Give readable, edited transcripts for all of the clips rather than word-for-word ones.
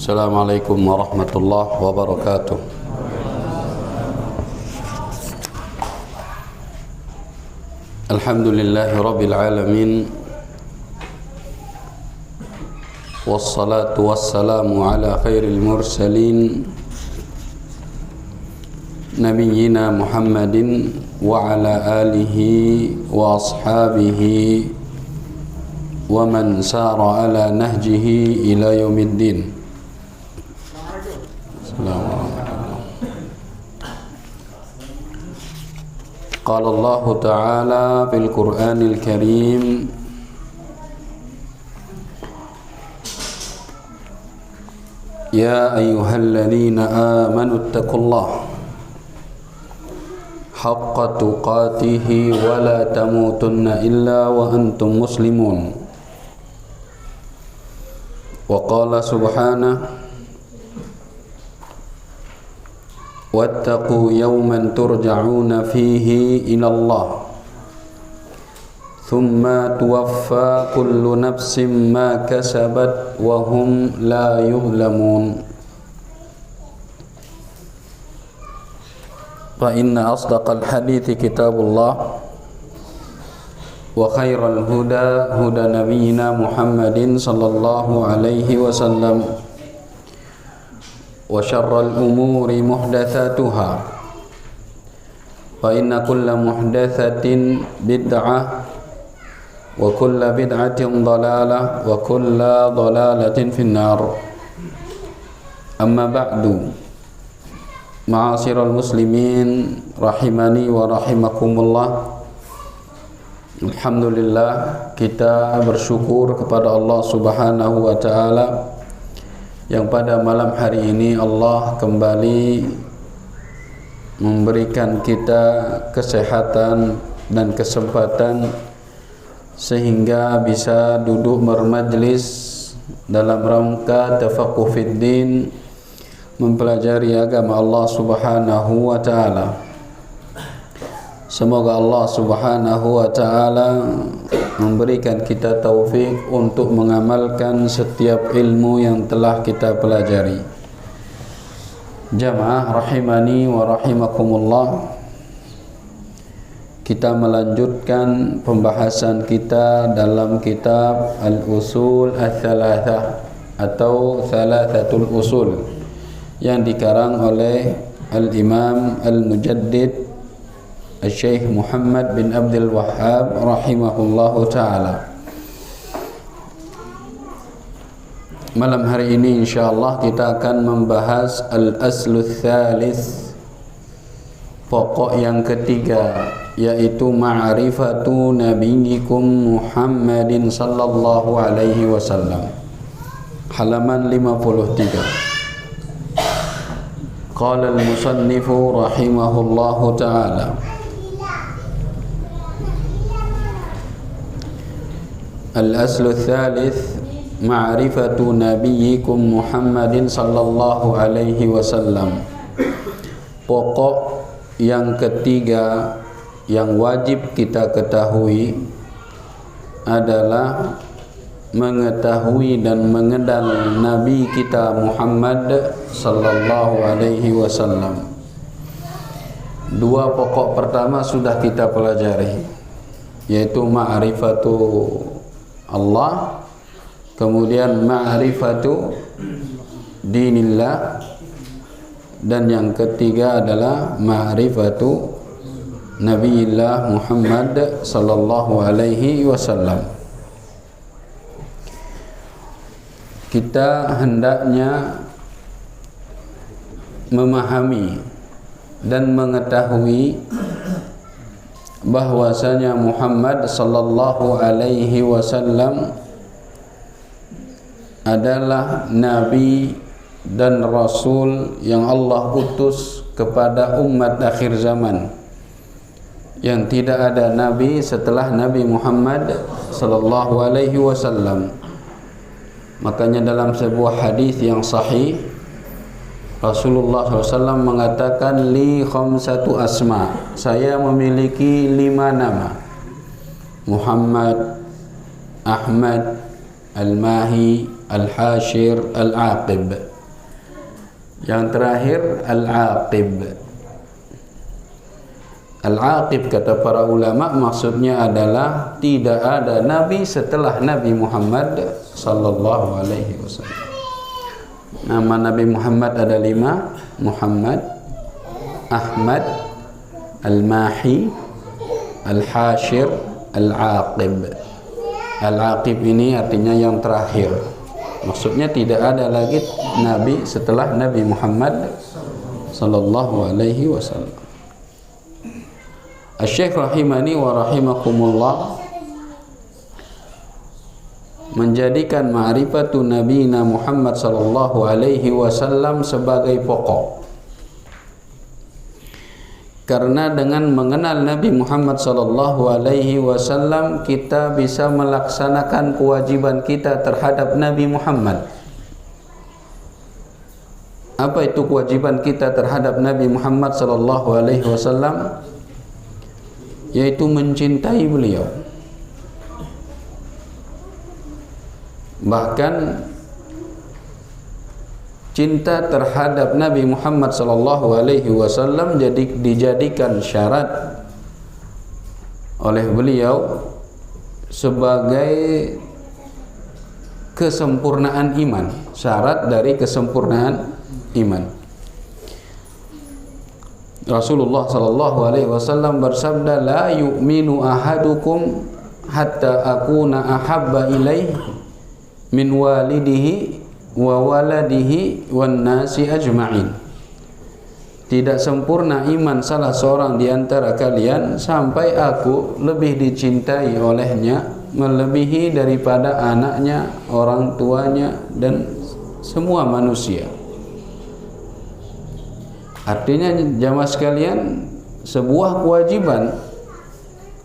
Assalamualaikum warahmatullahi wabarakatuh. Alhamdulillahi rabbil alamin. Wassalatu wassalamu ala khairil mursalin Nabiyyina Muhammadin wa ala alihi wa ashabihi wa man sara ala nahjihi ila yaumiddin. Qala Allah Ta'ala fil Qur'anil Karim Ya ayyuhalladzina amanu ittaqullaha haqqa tuqatihi wa la tamutunna illa wa antum muslimun. Wa qala subhanahu wattaqu yawman turja'una fihi ila Allah thumma tuwaffa kullu nafsin ma kasabat wa hum la yuzlamun. Fa inna asdaqal hadithi kitabullah wa khairal huda huda nabiyyina Muhammadin sallallahu alaihi wasallam wa syarral umuri muhdatsatuha fa inna kulla muhdatsatin bid'ah wa kulla bid'atin dhalalah wa kulla dhalalatin finnar. Amma ba'du, ma'asyiral muslimin rahimani wa rahimakumullah. Alhamdulillah, kita bersyukur kepada Allah Subhanahu wa taala yang pada malam hari ini Allah kembali memberikan kita kesehatan dan kesempatan sehingga bisa duduk bermajlis dalam rangka tafaqquh fid din, mempelajari agama Allah Subhanahu wa taala. Semoga Allah Subhanahu wa taala memberikan kita taufik untuk mengamalkan setiap ilmu yang telah kita pelajari. Jamaah rahimani wa rahimakumullah, kita melanjutkan pembahasan kita dalam kitab Al-Usul Ats-Tsalatsah atau Tsalatsatul Usul yang dikarang oleh Al-Imam Al-Mujaddid Syekh Muhammad bin Abdul Wahhab rahimahullahu ta'ala. Malam hari ini insyaallah kita akan membahas Al-Asluts Tsalits, pokok yang ketiga, yaitu ma'rifatu nabiyyikum Muhammadin sallallahu alaihi wasallam. Halaman 53. Qala al-musannifu rahimahullahu ta'ala Al-aslu tsalits ma'rifatu nabiyyikum Muhammadin sallallahu alaihi wasallam. Pokok yang ketiga yang wajib kita ketahui adalah mengetahui dan mengenal Nabi kita Muhammad sallallahu alaihi wasallam. Dua pokok pertama sudah kita pelajari, yaitu ma'rifatu Allah, kemudian ma'rifatu dinillah, dan yang ketiga adalah ma'rifatu Nabiillah Muhammad sallallahu alaihi wasallam. Kita hendaknya memahami dan mengetahui bahwasanya Muhammad sallallahu alaihi wasallam adalah nabi dan rasul yang Allah utus kepada umat akhir zaman, yang tidak ada nabi setelah Nabi Muhammad sallallahu alaihi wasallam. Makanya dalam sebuah hadis yang sahih Rasulullah SAW mengatakan, li khamsatu asma, saya memiliki 5 nama: Muhammad, Ahmad, Al-Mahi, Al-Hashir, Al-Aqib. Yang terakhir al-aqib. Al-aqib kata para ulama maksudnya adalah tidak ada nabi setelah Nabi Muhammad sallallahu alaihi wasallam. Nama Nabi Muhammad ada 5: Muhammad, Ahmad, Al-Mahi, Al-Hashir, Al-Aqib. Al-Aqib ini artinya yang terakhir. Maksudnya tidak ada lagi nabi setelah Nabi Muhammad sallallahu alaihi wasallam. Asy-Syaikh rahimani wa rahimakumullah menjadikan ma'rifatu nabiyina Muhammad sallallahu alaihi wasallam sebagai pokok. Karena dengan mengenal Nabi Muhammad sallallahu alaihi wasallam kita bisa melaksanakan kewajiban kita terhadap Nabi Muhammad. Apa itu kewajiban kita terhadap Nabi Muhammad sallallahu alaihi wasallam? Yaitu mencintai beliau. Bahkan cinta terhadap Nabi Muhammad sallallahu alaihi wasallam dijadikan syarat oleh beliau sebagai kesempurnaan iman, syarat dari kesempurnaan iman. Rasulullah sallallahu alaihi wasallam bersabda, la yu'minu ahadukum hatta akuna ahabba ilaihi min walidihi wa waladihi wan nasi ajma'in. Tidak sempurna iman salah seorang di antara kalian sampai aku lebih dicintai olehnya melebihi daripada anaknya, orang tuanya dan semua manusia. Artinya jamaah sekalian, sebuah kewajiban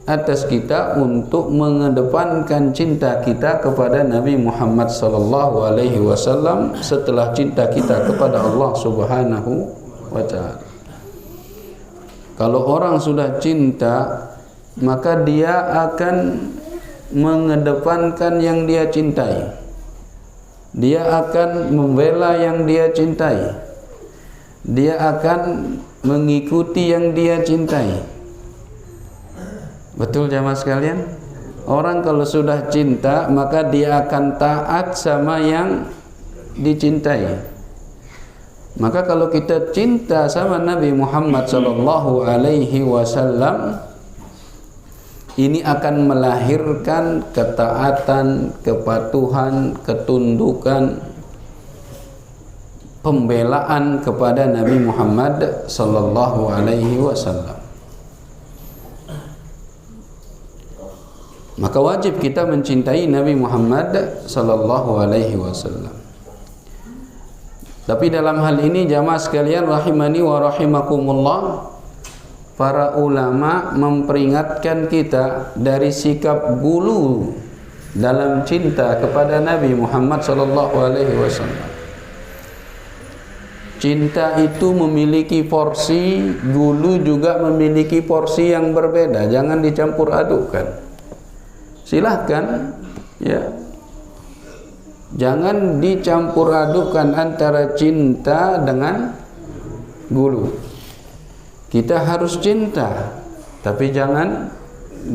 atas kita untuk mengedepankan cinta kita kepada Nabi Muhammad sallallahu alaihi wasallam setelah cinta kita kepada Allah Subhanahu wa taala. Kalau orang sudah cinta, maka dia akan mengedepankan yang dia cintai. Dia akan membela yang dia cintai. Dia akan mengikuti yang dia cintai. Betul jamaah sekalian? Orang kalau sudah cinta, maka dia akan taat sama yang dicintai. Maka kalau kita cinta sama Nabi Muhammad sallallahu alaihi wasallam, ini akan melahirkan ketaatan, kepatuhan, ketundukan, pembelaan kepada Nabi Muhammad sallallahu alaihi wasallam. Maka wajib kita mencintai Nabi Muhammad sallallahu alaihi wasallam. Tapi dalam hal ini jamaah sekalian rahimani wa rahimakumullah, para ulama memperingatkan kita dari sikap gulu dalam cinta kepada Nabi Muhammad sallallahu alaihi wasallam. Cinta itu memiliki porsi, gulu juga memiliki porsi yang berbeda. Jangan dicampur adukkan. Silahkan, ya. Jangan dicampur adukkan antara cinta dengan gulu. Kita harus cinta, tapi jangan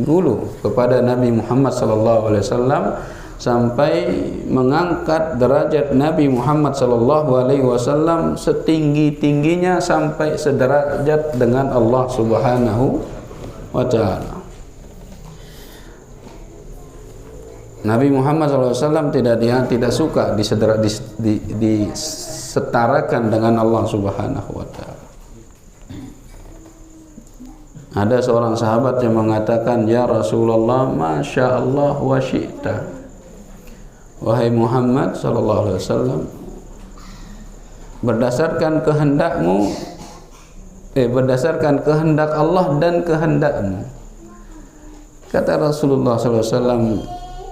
gulu kepada Nabi Muhammad SAW sampai mengangkat derajat Nabi Muhammad SAW setinggi-tingginya sampai sederajat dengan Allah Subhanahu wa taala. Nabi Muhammad SAW tidak suka disetarakan dengan Allah Subhanahu wa taala. Ada seorang sahabat yang mengatakan, "Ya Rasulullah, masya Allah wa syi'ta." Wahai Muhammad sallallahu alaihi wasallam, berdasarkan kehendakmu, berdasarkan kehendak Allah dan kehendakmu. Kata Rasulullah sallallahu alaihi wasallam,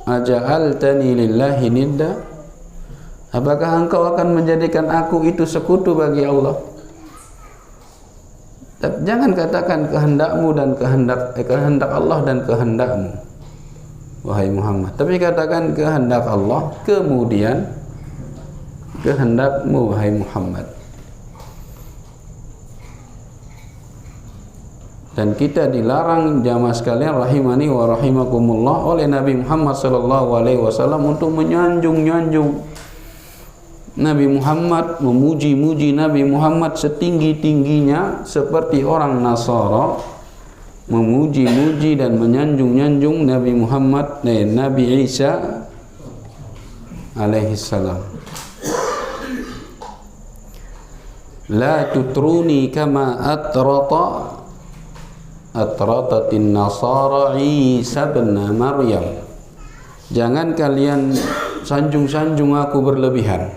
"Aja'altani lillahi nidda?" Apakah engkau akan menjadikan aku itu sekutu bagi Allah? Jangan katakan kehendakmu dan kehendak Allah dan kehendakmu, wahai Muhammad. Tapi katakan kehendak Allah, kemudian kehendakmu, wahai Muhammad. Dan kita dilarang jamaah sekalian rahimani wa rahimakumullah oleh Nabi Muhammad sallallahu alaihi wasallam untuk menyanjung-nyanjung Nabi Muhammad, memuji-muji Nabi Muhammad setinggi-tingginya seperti orang Nasara memuji-muji dan menyanjung-nyanjung Nabi Muhammad, Nabi Isa alaihi salam. La tutruni kama atratatin nasara Isa bin Maryam. Jangan kalian sanjung-sanjung aku berlebihan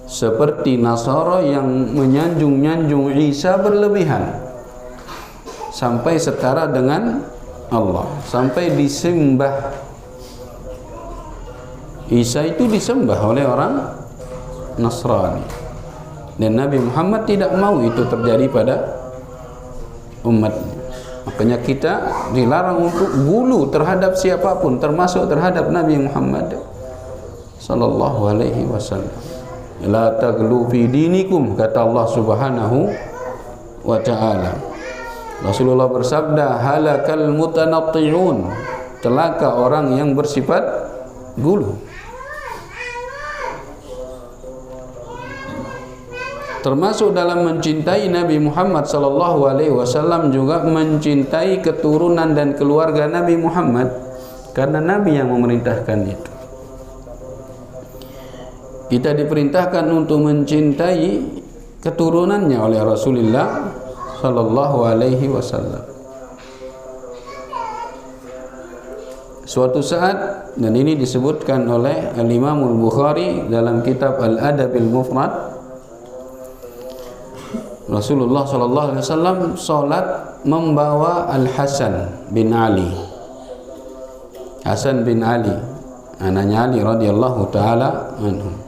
seperti Nasara yang menyanjung-nyanjung Isa berlebihan sampai setara dengan Allah, sampai disembah. Isa itu disembah oleh orang Nasrani, dan Nabi Muhammad tidak mau itu terjadi pada umatnya. Makanya kita dilarang untuk gulu terhadap siapapun, termasuk terhadap Nabi Muhammad sallallahu alaihi wasallam. La taghlu fi dinikum, kata Allah Subhanahu wa ta'ala. Rasulullah bersabda, halakal mutanatti'un, celaka orang yang bersifat gulu. Termasuk dalam mencintai Nabi Muhammad sallallahu alaihi wasallam juga mencintai keturunan dan keluarga Nabi Muhammad, karena Nabi yang memerintahkan itu. Kita diperintahkan untuk mencintai keturunannya oleh Rasulullah sallallahu alaihi wasallam. Suatu saat, dan ini disebutkan oleh Al-Imam Al-Bukhari dalam kitab Al-Adabil Mufrad, Rasulullah sallallahu alaihi wasallam salat membawa Al-Hasan bin Ali. Hasan bin Ali, anaknya Ali radhiyallahu taala anhu.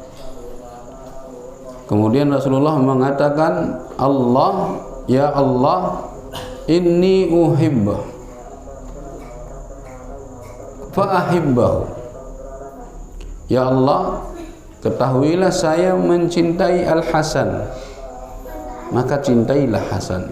Kemudian Rasulullah mengatakan, Allah, ya Allah, inni uhibbah fa'ahibbahu. Ya Allah, ketahuilah saya mencintai Al-Hasan, maka cintailah Hasan.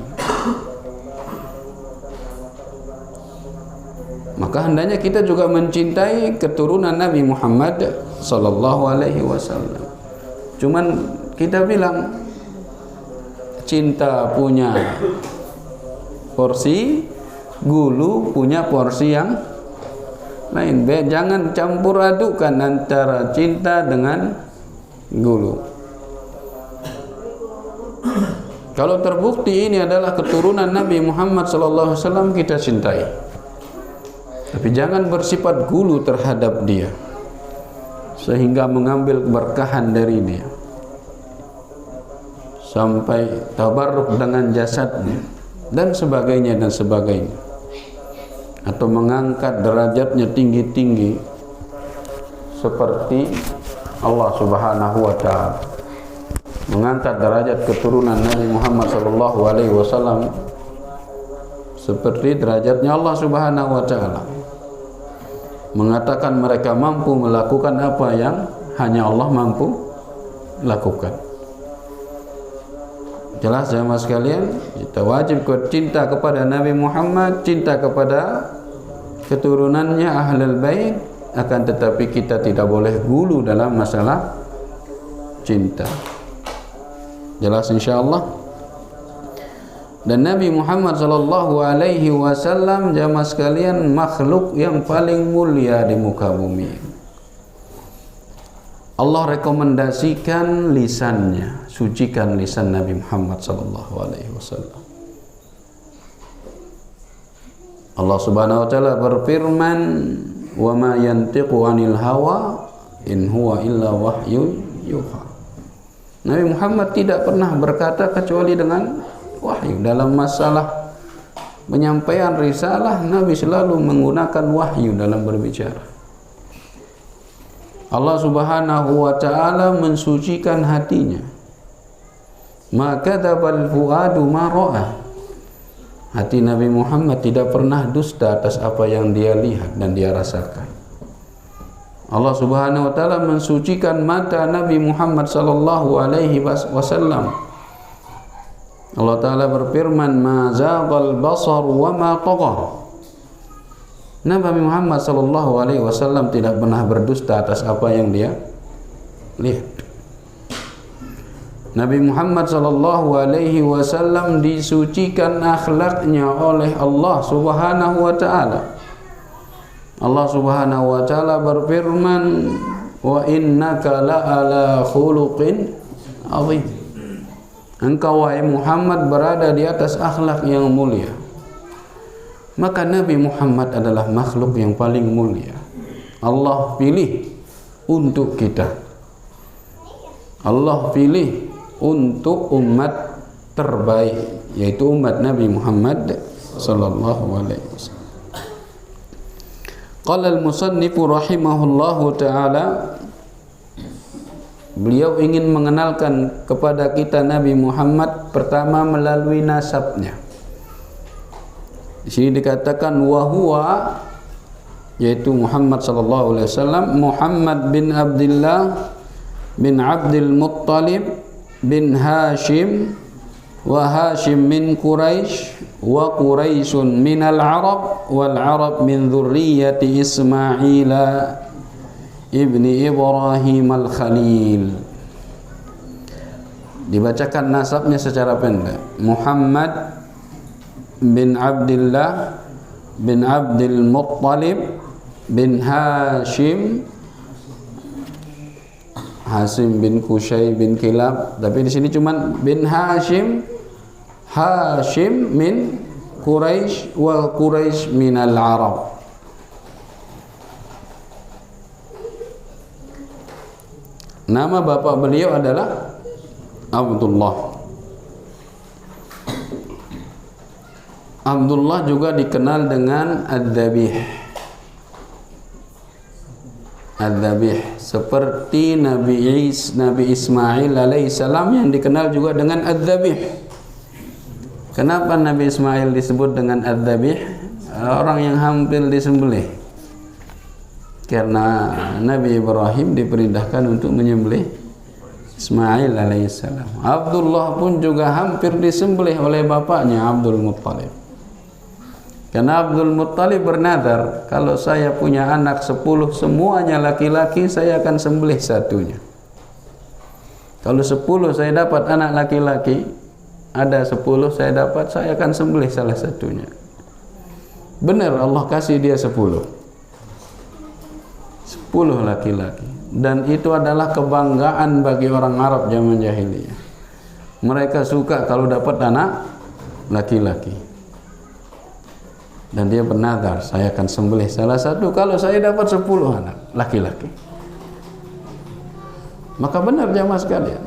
Maka hendaknya kita juga mencintai keturunan Nabi Muhammad sallallahu alaihi wasallam. Cuman kita bilang cinta punya porsi, gulu punya porsi yang lain. Jangan campur adukan antara cinta dengan gulu. Kalau terbukti ini adalah keturunan Nabi Muhammad sallallahu alaihi wasallam, kita cintai. Tapi jangan bersifat gulu terhadap dia sehingga mengambil keberkahan dari dia, sampai tabarruk dengan jasadnya dan sebagainya, atau mengangkat derajatnya tinggi-tinggi seperti Allah Subhanahu wa ta'ala mengangkat derajat keturunan Nabi Muhammad sallallahu alaihi wasallam seperti derajatnya Allah Subhanahu wa ta'ala, mengatakan mereka mampu melakukan apa yang hanya Allah mampu lakukan. Jelas jemaah sekalian, kita wajib cinta kepada Nabi Muhammad, cinta kepada keturunannya Ahlul Bait, akan tetapi kita tidak boleh gulu dalam masalah cinta. Jelas insyaallah. Dan Nabi Muhammad sallallahu alaihi wasallam jemaah sekalian makhluk yang paling mulia di muka bumi. Allah rekomendasikan lisannya, sucikan lisan Nabi Muhammad sallallahu alaihi wasallam. Allah Subhanahu wa taala berfirman, "Wa ma yantiqu 'anil hawa in huwa illa wahyun yuha." Nabi Muhammad tidak pernah berkata kecuali dengan wahyu. Dalam masalah penyampaian risalah, Nabi selalu menggunakan wahyu dalam berbicara. Allah Subhanahu wa ta'ala mensucikan hatinya. Maka kadzabal fuadu ma ra'a. Hati Nabi Muhammad tidak pernah dusta atas apa yang dia lihat dan dia rasakan. Allah Subhanahu wa ta'ala mensucikan mata Nabi Muhammad sallallahu alaihi wasallam Allah Ta'ala berfirman, ma zaghal basar wa ma tagha. Nabi Muhammad sallallahu alaihi wasallam tidak pernah berdusta atas apa yang dia lihat. Nabi Muhammad sallallahu alaihi wasallam disucikan akhlaknya oleh Allah Subhanahu wa taala. Allah Subhanahu wa taala berfirman, wa innaka la'ala khuluqin azim. Engkau wahai Muhammad berada di atas akhlak yang mulia. Maka Nabi Muhammad adalah makhluk yang paling mulia. Allah pilih untuk kita. Allah pilih untuk umat terbaik, yaitu umat Nabi Muhammad sallallahu alaihi wasallam. Qala al-musannif rahimahullahu taala, beliau ingin mengenalkan kepada kita Nabi Muhammad pertama melalui nasabnya. Di sini dikatakan wahwa, yaitu Muhammad sallallahu alaihi wasallam, Muhammad bin Abdullah bin Abdul Muttalib bin Hashim, wa Hashim min Quraisy, wa Quraisyun min al-Arab, wal Arab min dzurriyyati Ismail ibni Ibrahim al-Khalil. Dibacakan nasabnya secara pendek. Muhammad bin Abdullah bin Abdul Muttalib bin Hashim, Hashim bin Qusay bin Kilab, tapi di sini cuma bin Hashim, Hashim min Quraisy, wa Quraisy min al-Arab. Nama bapak beliau adalah Abdullah. Abdullah juga dikenal dengan Ad-Dhabih. Ad-Dhabih seperti Nabi Ismail alaihissalam yang dikenal juga dengan Ad-Dhabih. Kenapa Nabi Ismail disebut dengan Ad-Dhabih? Orang yang hampir disembelih. Karena Nabi Ibrahim diperintahkan untuk menyembelih Ismail alaihissalam. Abdullah pun juga hampir disembelih oleh bapaknya Abdul Muttalib. Karena Abdul Muttalib bernadar, kalau saya punya anak 10 semuanya laki-laki, saya akan sembelih satunya. Kalau 10 saya dapat anak laki-laki, ada 10 saya dapat, saya akan sembelih salah satunya. Benar, Allah kasih dia 10 laki-laki. Dan itu adalah kebanggaan bagi orang Arab zaman jahiliyah. Mereka suka kalau dapat anak laki-laki. Dan dia bernadar, saya akan sembelih salah satu kalau saya dapat 10 anak laki-laki. Maka benar jamaah sekalian.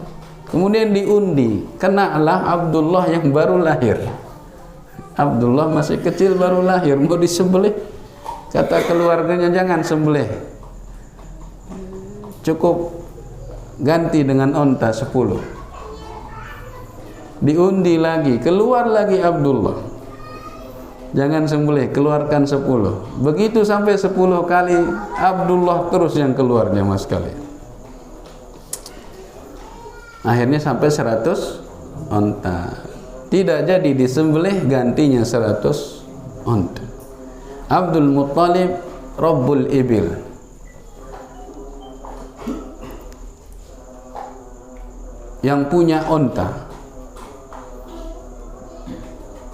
Kemudian diundi, kenalah Abdullah yang baru lahir. Abdullah masih kecil baru lahir, mau disembelih. Kata keluarganya, jangan sembelih, cukup ganti dengan onta 10. Diundi lagi, keluar lagi Abdullah, jangan sembelih, keluarkan 10. Begitu sampai 10 kali, Abdullah terus yang keluarnya mas sekalian. Akhirnya sampai 100 onta. Tidak jadi disembelih, gantinya 100 onta. Abdul Muttalib Rabbul Ibil, yang punya onta.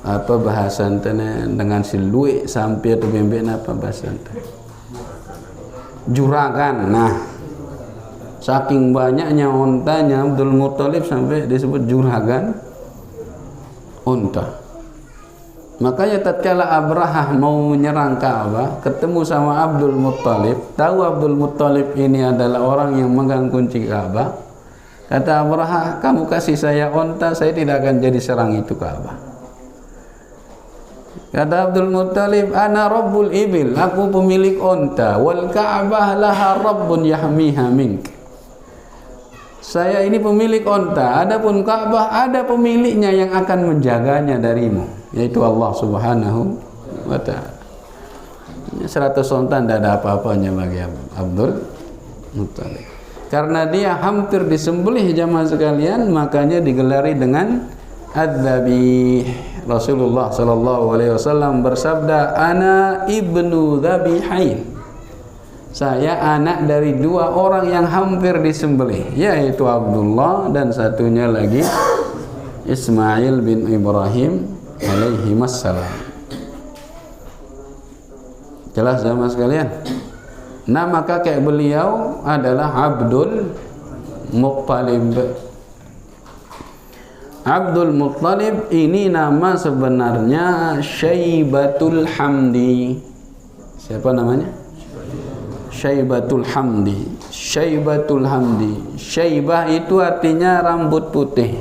Apa bahasa dengan silui sampai atau bembek apa bahasa juragan. Nah, saking banyaknya ontanya Abdul Muttalib sampai disebut juragan onta. Makanya tatkala Abrahah mau menyerang Ka'bah, ketemu sama Abdul Muttalib, tahu Abdul Muttalib ini adalah orang yang megang kunci Ka'bah. Kata Abrahah, kamu kasih saya onta, saya tidak akan jadi serang itu Ka'bah. Kata Abdul Muttalib, ana Rabbul Ibil, aku pemilik onta, wal Ka'bah laha Rabbun yahmiha mink. Saya ini pemilik onta, adapun Ka'bah ada pemiliknya yang akan menjaganya darimu, yaitu Allah Subhanahu wa ta'ala. 100 onta tidak ada apa-apanya bagi Abdul Muttalib. Karena dia hampir disembelih jamaah sekalian, makanya digelari dengan adzabih. Rasulullah sallallahu alaihi wasallam bersabda, ana ibnu dzabihain. Saya anak dari dua orang yang hampir disembelih, yaitu Abdullah dan satunya lagi Ismail bin Ibrahim alaihi wassalam. Jelas jamaah sekalian? Nama kakek beliau adalah Abdul Muttalib. Abdul Muttalib ini nama sebenarnya Syaibatul Hamdi. Siapa namanya? Syaibatul Hamdi. Syaibatul Hamdi. Syaibah itu artinya rambut putih.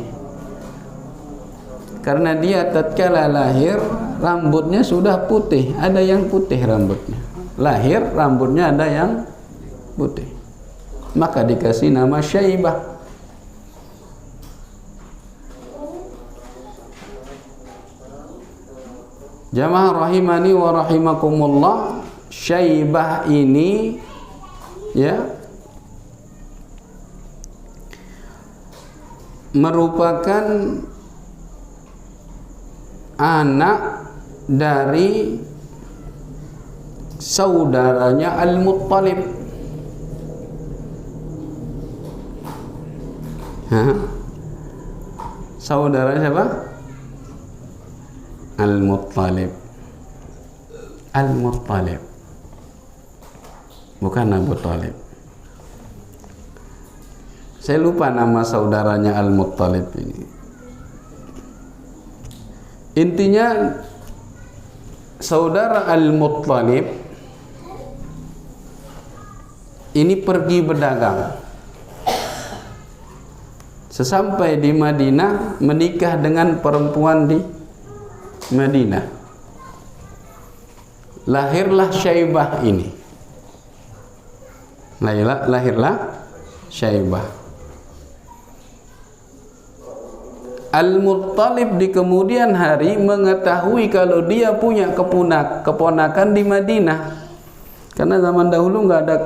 Karena dia tatkala lahir rambutnya sudah putih, ada yang putih rambutnya. Lahir rambutnya ada yang putih. Maka dikasih nama Syaibah. Jamaah rahimani wa rahimakumullah, Syaibah ini ya merupakan anak dari saudaranya Al-Muttalib. Saudara siapa? Al-Muttalib. Al-Muttalib, bukan Abu Talib. Saya lupa nama saudaranya Al-Muttalib ini. Intinya saudara Al-Muttalib ini pergi berdagang. Sesampai di Madinah menikah dengan perempuan di Madinah. Lahirlah Syaibah ini. Lahirlah Syaibah. Al-Muttalib di kemudian hari mengetahui kalau dia punya keponakan di Madinah. Karena zaman dahulu nggak ada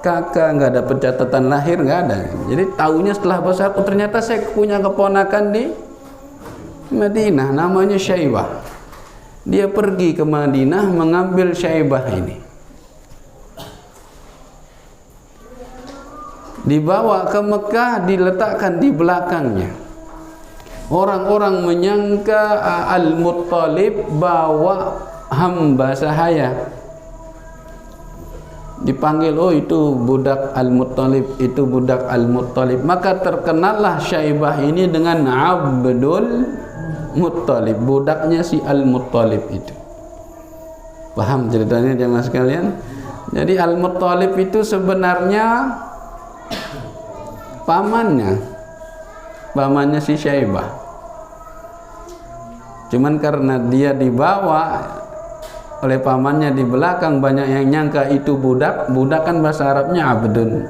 kakak, nggak ada pencatatan lahir, nggak ada. Jadi tahunya setelah besar, oh ternyata saya punya keponakan di Madinah, namanya Syaibah. Dia pergi ke Madinah mengambil Syaibah ini. Dibawa ke Mekah, diletakkan di belakangnya. Orang-orang menyangka Al-Muttalib bawa hamba sahaya. Dipanggil, oh itu budak Al-Muttalib, itu budak Al-Muttalib. Maka terkenallah Syaibah ini dengan Abdul Muttalib, budaknya si Al-Muttalib itu. Paham ceritanya jemaah sekalian? Jadi Al-Muttalib itu sebenarnya pamannya si Syaibah. Cuman karena dia dibawa oleh pamannya di belakang, banyak yang nyangka itu budak. Budak kan bahasa Arabnya abdun.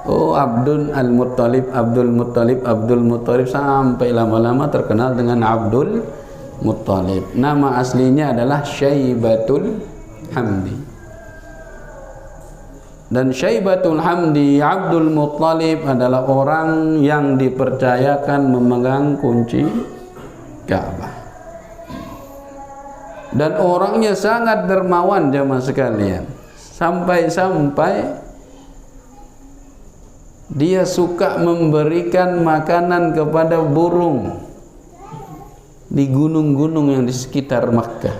Oh, Abdul Al-Muttalib, Abdul Muttalib, Abdul Muttalib, sampai lama-lama terkenal dengan Abdul Muttalib. Nama aslinya adalah Syaibatul Hamdi. Dan Syaibatul Hamdi, Abdul Muttalib adalah orang yang dipercayakan memegang kunci Ka'bah. Dan orangnya sangat dermawan jemaah sekalian. Sampai-sampai dia suka memberikan makanan kepada burung di gunung-gunung yang di sekitar Makkah.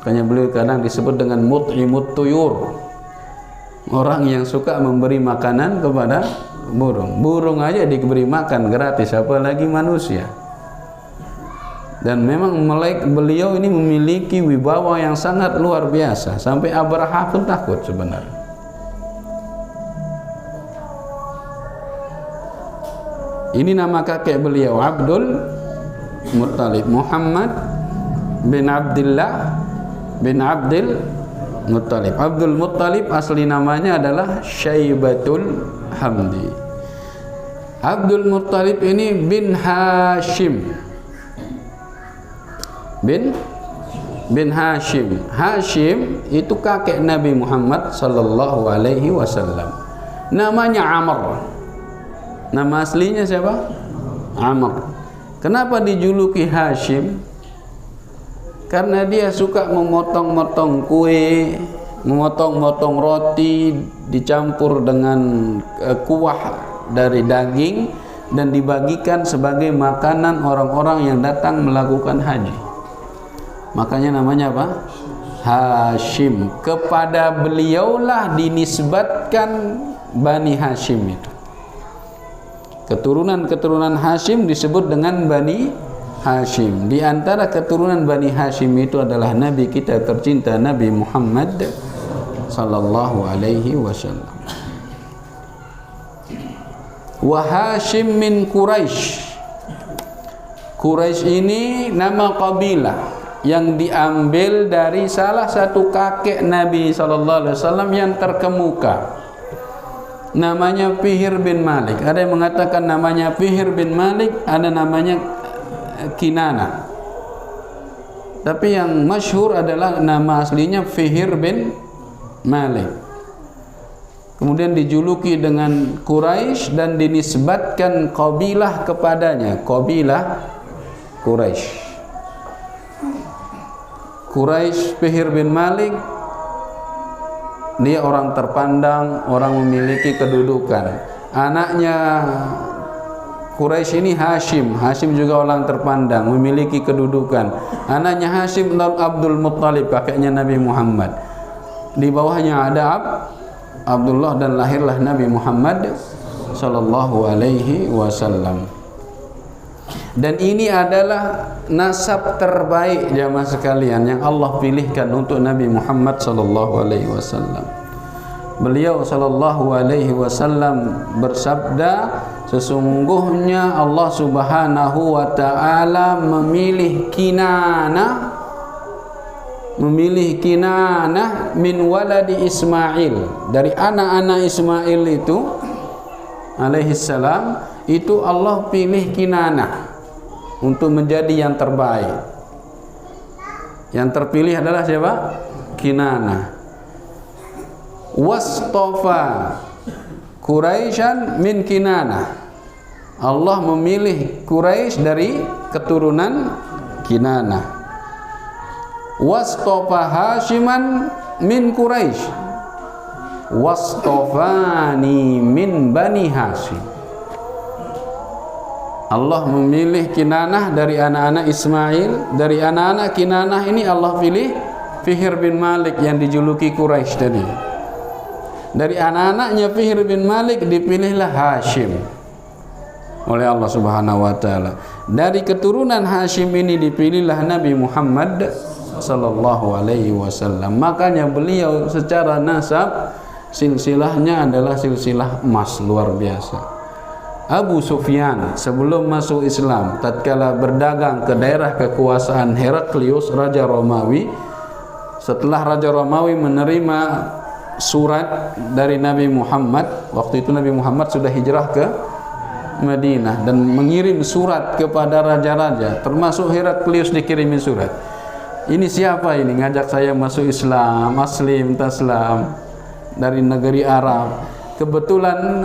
Makanya beliau kadang disebut dengan mut'imut tuyur, orang yang suka memberi makanan kepada burung. Burung aja diberi makan gratis, apalagi manusia. Dan memang beliau ini memiliki wibawa yang sangat luar biasa, sampai Abraha pun takut sebenarnya. Ini nama kakek beliau, Abdul Muttalib, Muhammad bin Abdullah bin Abdul Muttalib. Abdul Muttalib asli namanya adalah Syaibatul Hamdi. Abdul Muttalib ini bin Hashim. Bin Hashim. Hashim itu kakek Nabi Muhammad sallallahu alaihi wasallam. Namanya Amr. Nama aslinya siapa? Amr. Kenapa dijuluki Hashim? Karena dia suka memotong-motong kue, memotong-motong roti dicampur dengan kuah dari daging dan dibagikan sebagai makanan orang-orang yang datang melakukan haji. Makanya namanya apa? Hashim. Kepada beliaulah dinisbatkan Bani Hashim itu. Keturunan-keturunan Hashim disebut dengan Bani Hashim. Di antara keturunan Bani Hashim itu adalah Nabi kita tercinta Nabi Muhammad sallallahu alaihi wasallam. Wa Hashim min Quraisy. Quraisy ini nama kabilah yang diambil dari salah satu kakek Nabi sallallahu alaihi wasallam yang terkemuka. Namanya Fihr bin Malik. Ada yang mengatakan namanya Fihr bin Malik, ada namanya Kinana. Tapi yang masyhur adalah nama aslinya Fihr bin Malik. Kemudian dijuluki dengan Quraisy dan dinisbatkan kabilah kepadanya, kabilah Quraisy. Quraisy Fihr bin Malik, dia orang terpandang, orang memiliki kedudukan. Anaknya Quraisy ini Hashim. Hashim juga orang terpandang, memiliki kedudukan. Anaknya Hashim Abdul Muttalib, kakeknya Nabi Muhammad. Di bawahnya ada Abdullah dan lahirlah Nabi Muhammad sallallahu alaihi wasallam. Dan ini adalah nasab terbaik jamaah sekalian yang Allah pilihkan untuk Nabi Muhammad sallallahu alaihi wasallam. Beliau sallallahu alaihi wasallam bersabda, sesungguhnya Allah Subhanahu wa taala memilih Kinanah min waladi Ismail, dari anak-anak Ismail itu alaihi salam, itu Allah pilih Kinanah untuk menjadi yang terbaik. Yang terpilih adalah siapa? Kinanah. Wastofa Quraisyan min Kinanah. Allah memilih Quraisy dari keturunan Kinanah. Wastofa Hashiman min Quraisy. Wastofani min Bani Hashim. Allah memilih Kinanah dari anak-anak Ismail. Dari anak-anak Kinanah ini Allah pilih Fihr bin Malik yang dijuluki Quraisy tadi. Dari anak-anaknya Fihr bin Malik dipilihlah Hashim oleh Allah Subhanahu wa taala. Dari keturunan Hashim ini dipilihlah Nabi Muhammad sallallahu alaihi wasallam. Makanya beliau secara nasab silsilahnya adalah silsilah emas luar biasa. Abu Sufyan sebelum masuk Islam, tatkala berdagang ke daerah kekuasaan Heraklius, Raja Romawi, setelah Raja Romawi menerima surat dari Nabi Muhammad, waktu itu Nabi Muhammad sudah hijrah ke Madinah dan mengirim surat kepada raja-raja, termasuk Heraklius dikirimin surat. Ini siapa ini ngajak saya masuk Islam, aslim taslam, dari negeri Arab. Kebetulan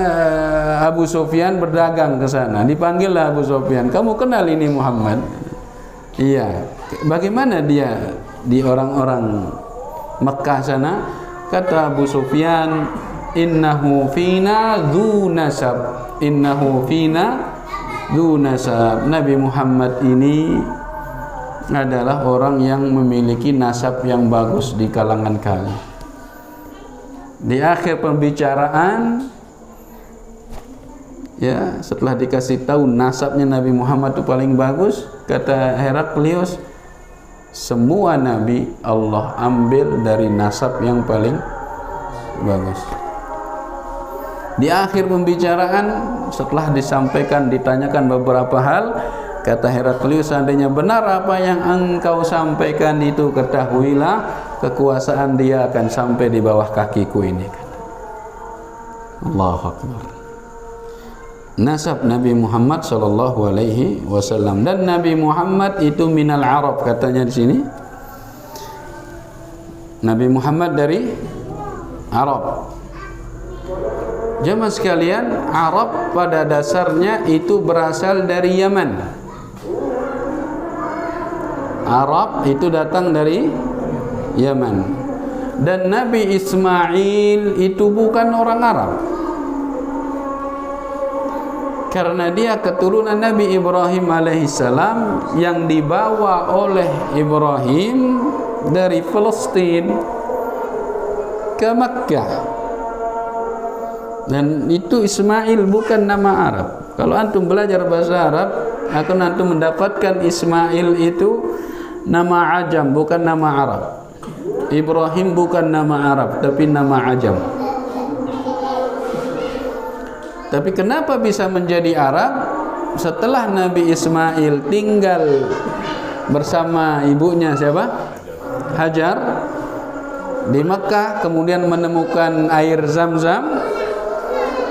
Abu Sufyan berdagang ke sana. Dipanggillah Abu Sufyan, "Kamu kenal ini Muhammad?" "Iya." "Bagaimana dia di orang-orang Mekah sana?" Kata Abu Sufyan, "Innahu fina dzu nasab." Innahu fina dzu nasab. Nabi Muhammad ini adalah orang yang memiliki nasab yang bagus di kalangan kami. Di akhir pembicaraan, ya, setelah dikasih tahu nasabnya Nabi Muhammad itu paling bagus, kata Heraklius, semua nabi Allah ambil dari nasab yang paling bagus. Di akhir pembicaraan, setelah disampaikan, ditanyakan beberapa hal, kata Heraklius, seandainya benar apa yang engkau sampaikan itu, ketahuilah kekuasaan dia akan sampai di bawah kakiku ini. Allahu Akbar. Nasab Nabi Muhammad sallallahu alaihi wasallam, dan Nabi Muhammad itu minal Arab katanya di sini. Nabi Muhammad dari Arab. Jemaah sekalian, Arab pada dasarnya itu berasal dari Yaman. Arab itu datang dari Yaman. Dan Nabi Ismail itu bukan orang Arab, karena dia keturunan Nabi Ibrahim alaihissalam yang dibawa oleh Ibrahim dari Palestina ke Makkah. Dan itu Ismail bukan nama Arab. Kalau antum belajar bahasa Arab, akan antum mendapatkan Ismail itu nama Ajam, bukan nama Arab. Ibrahim bukan nama Arab, tapi nama Ajam. Tapi kenapa bisa menjadi Arab? Setelah Nabi Ismail tinggal bersama ibunya siapa? Hajar di Makkah, kemudian menemukan air Zam-Zam.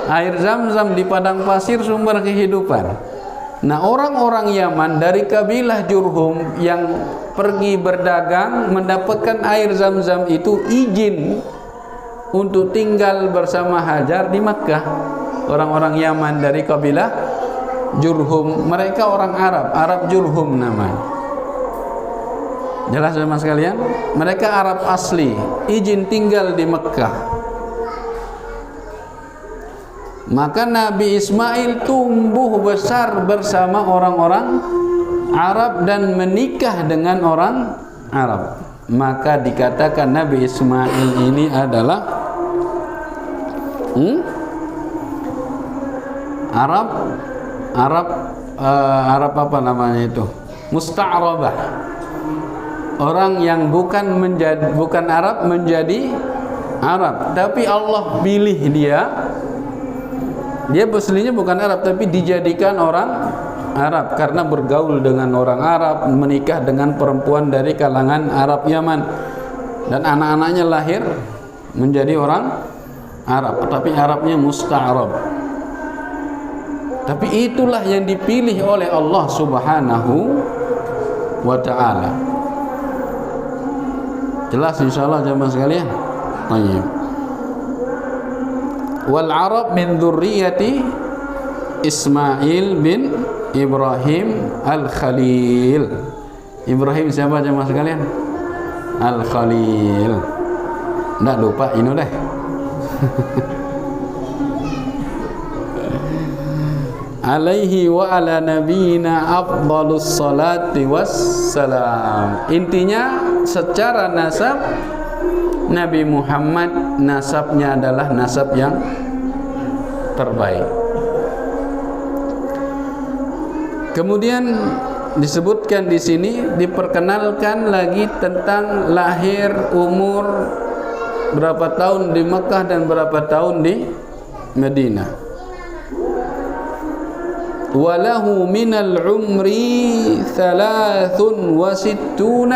Air Zam-Zam di padang pasir sumber kehidupan. Nah, orang-orang Yaman dari kabilah Jurhum yang pergi berdagang mendapatkan air Zam-Zam itu izin untuk tinggal bersama Hajar di Makkah. Orang-orang Yaman dari kabilah Jurhum, mereka orang Arab, Arab Jurhum namanya. Jelas sama sekalian? Mereka Arab asli, izin tinggal di Makkah. Maka Nabi Ismail tumbuh besar bersama orang-orang Arab dan menikah dengan orang Arab. Maka dikatakan Nabi Ismail ini adalah Arab apa namanya itu? Musta'rabah. Orang yang bukan Arab menjadi Arab, tapi Allah pilih dia. Dia aslinya bukan Arab, tapi dijadikan orang Arab karena bergaul dengan orang Arab, menikah dengan perempuan dari kalangan Arab Yaman, dan anak-anaknya lahir menjadi orang Arab, tapi Arabnya musta'rab. Tapi itulah yang dipilih oleh Allah Subhanahu wa ta'ala. Jelas insyaallah jemaah sekalian? Baik. Wal Arab min dzurriyyati Ismail bin Ibrahim Al-Khalil. Ibrahim siapa jemaah sekalian? Al-Khalil. Nggak lupa ini deh. Alaihi wa ala nabiyina afdhalus salati wassalam. Intinya secara nasab Nabi Muhammad nasabnya adalah nasab yang terbaik. Kemudian disebutkan di sini, diperkenalkan lagi tentang lahir, umur, berapa tahun di Mekah dan berapa tahun di Madinah. Walahu minal umri 63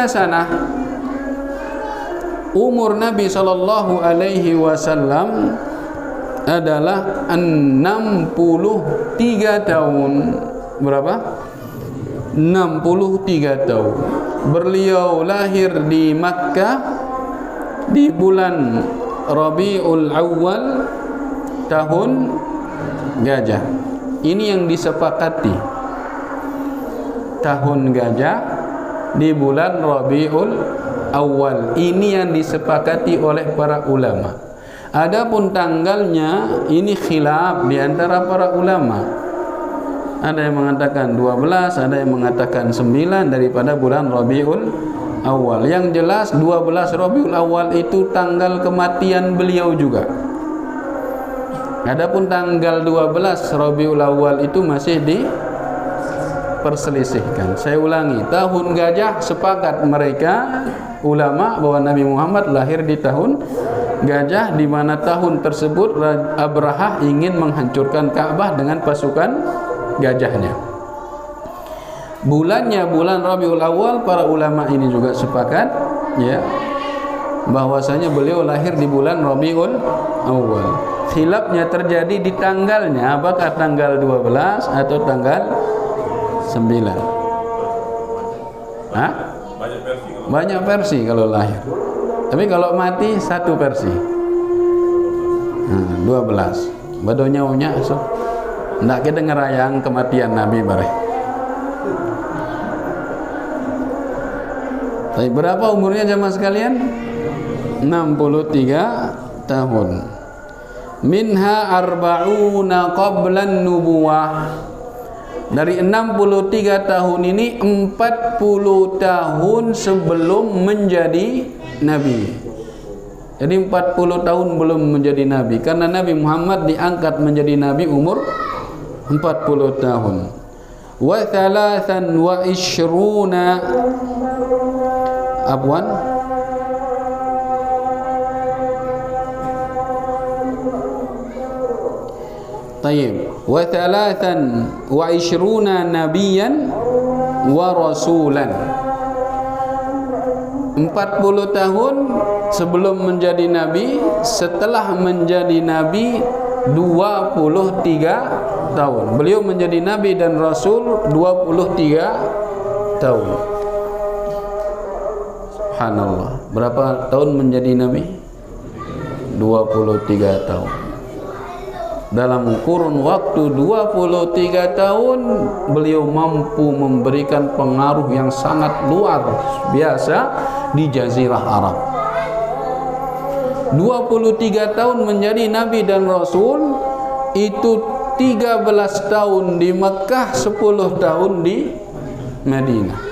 sanah. Umur Nabi sallallahu alaihi wasallam adalah 63 tahun. Berapa? 63 tahun. Beliau lahir di Makkah di bulan Rabiul Awal tahun gajah. Ini yang disepakati. Tahun gajah di bulan Rabiul Awal. Ini yang disepakati oleh para ulama. Adapun tanggalnya ini khilaf di antara para ulama. Ada yang mengatakan 12, ada yang mengatakan 9 daripada bulan Rabiul Awal. Yang jelas 12 Rabiul Awal itu tanggal kematian beliau juga. Adapun tanggal 12 Rabiul Awal itu masih diperselisihkan. Saya ulangi, tahun gajah sepakat mereka ulama bahwa Nabi Muhammad lahir di tahun gajah, di mana tahun tersebut Abrahah ingin menghancurkan Ka'bah dengan pasukan gajahnya. Bulannya bulan Rabiul Awal, para ulama ini juga sepakat ya bahwasanya beliau lahir di bulan Rabiul Awal. Khilafnya terjadi di tanggalnya, apakah tanggal 12 atau tanggal 9. Hah? Banyak versi kalau lahir. Tapi kalau mati satu versi. 12. badonya so. Ndak kita ngerayang kematian Nabi bare. Tapi berapa umurnya jamaah sekalian? 63 tahun. Minha arba'una qablan nubuwah. Dari 63 tahun ini 40 tahun sebelum menjadi nabi. Jadi 40 tahun belum menjadi nabi, karena Nabi Muhammad diangkat menjadi nabi umur 40 tahun. Wa thalathan wa ishruna abwan Tayyib. Wa thalathan wa ishruna nabiyan wa rasulan. 40 tahun sebelum menjadi nabi, setelah menjadi nabi 23 tahun. Beliau menjadi nabi dan rasul 23 tahun. Subhanallah. Berapa tahun menjadi nabi? 23 tahun. Dalam kurun waktu 23 tahun beliau mampu memberikan pengaruh yang sangat luar biasa di Jazirah Arab. 23 tahun menjadi nabi dan rasul, itu 13 tahun di Mekah, 10 tahun di Madinah.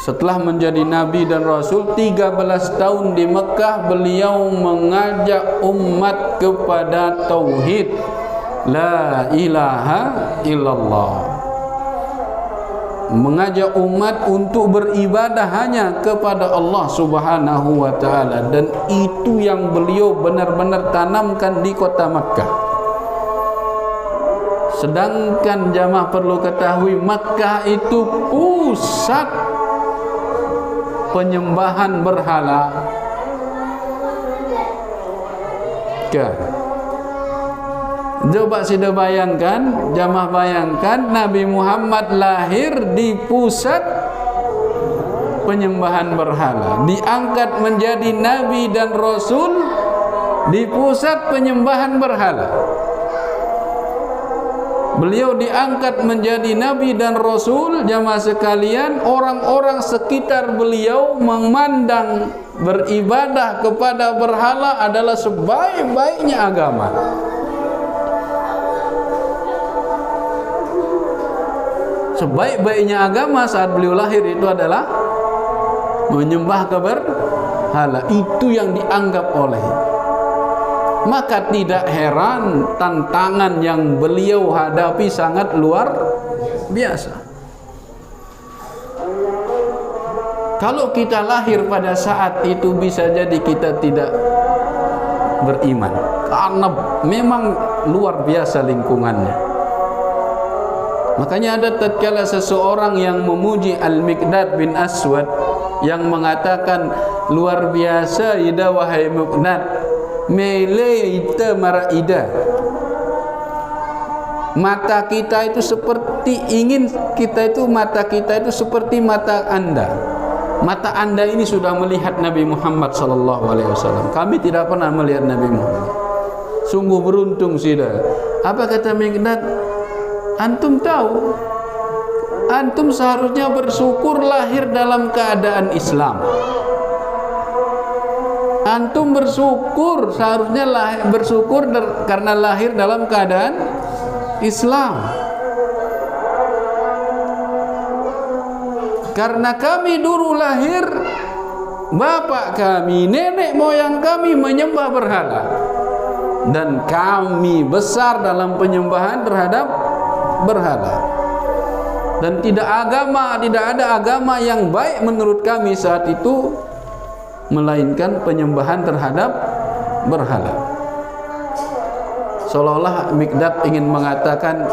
Setelah menjadi nabi dan rasul 13 tahun di Mekah, beliau mengajak umat kepada tauhid la ilaha illallah, mengajak umat untuk beribadah hanya kepada Allah Subhanahu wa taala, dan itu yang beliau benar-benar tanamkan di kota Makkah. Sedangkan jamaah perlu ketahui, Makkah itu pusat penyembahan berhala. Coba sudah bayangkan, jamaah bayangkan, Nabi Muhammad lahir di pusat penyembahan berhala, diangkat menjadi nabi dan rasul di pusat penyembahan berhala. Beliau diangkat menjadi nabi dan rasul, jamaah sekalian, orang-orang sekitar beliau memandang beribadah kepada berhala adalah sebaik-baiknya agama. Sebaik-baiknya agama saat beliau lahir itu adalah menyembah ke berhala. Itu yang dianggap oleh. Maka tidak heran tantangan yang beliau hadapi sangat luar biasa. Kalau kita lahir pada saat itu, bisa jadi kita tidak beriman, karena memang luar biasa lingkungannya. Makanya ada tatkala seseorang yang memuji Al-Miqdad bin Aswad, yang mengatakan, luar biasa ida wahai Miqdad, mele ita maraida, mata kita itu seperti ingin kita itu, mata kita itu seperti mata anda. Mata anda ini sudah melihat Nabi Muhammad SAW. Kami tidak pernah melihat Nabi Muhammad. Sungguh beruntung sudah. Apa kata Miqdad? Antum tahu, antum seharusnya bersyukur lahir dalam keadaan Islam. Antum bersyukur, seharusnya bersyukur karena lahir dalam keadaan Islam. Karena kami dulu lahir, bapak kami, nenek moyang kami menyembah berhala, dan kami besar dalam penyembahan terhadap berhala. Dan tidak ada agama yang baik menurut kami saat itu melainkan penyembahan terhadap berhala. Seolah-olah Miqdad ingin mengatakan,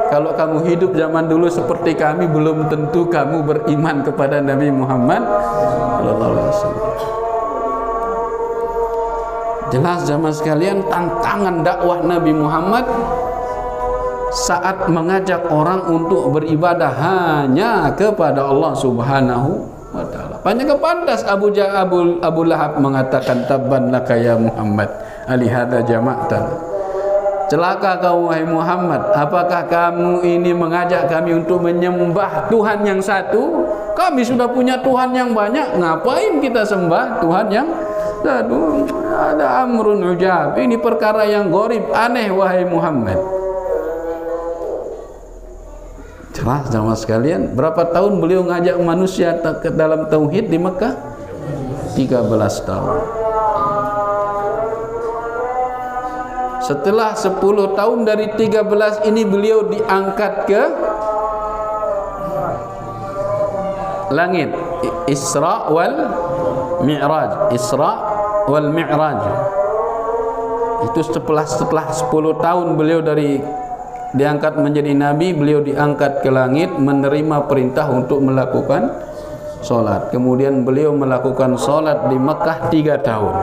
kalau kamu hidup zaman dulu seperti kami, belum tentu kamu beriman kepada Nabi Muhammad SAW. Jelas jamaah sekalian, tantangan dakwah Nabi Muhammad saat mengajak orang untuk beribadah hanya kepada Allah Subhanahu wa ta'ala. Banyak pantas Abu Lahab mengatakan, tabban laka ya Muhammad alihada jama'tan. celaka kau wahai Muhammad, apakah kamu ini mengajak kami untuk menyembah Tuhan yang satu? Kami sudah punya Tuhan yang banyak, ngapain kita sembah Tuhan yang satu? Ada amrun ujab, ini perkara yang gharib, aneh wahai Muhammad. Jelas sama sekalian, berapa tahun beliau ngajak manusia ke dalam tauhid di Mekah? 13 tahun. Setelah 10 tahun dari 13 ini beliau diangkat ke langit. Isra wal Mi'raj. Isra wal Mi'raj. Itu setelah 10 tahun beliau diangkat menjadi nabi, beliau diangkat ke langit menerima perintah untuk melakukan solat. Kemudian beliau melakukan solat di Mekah 3 tahun.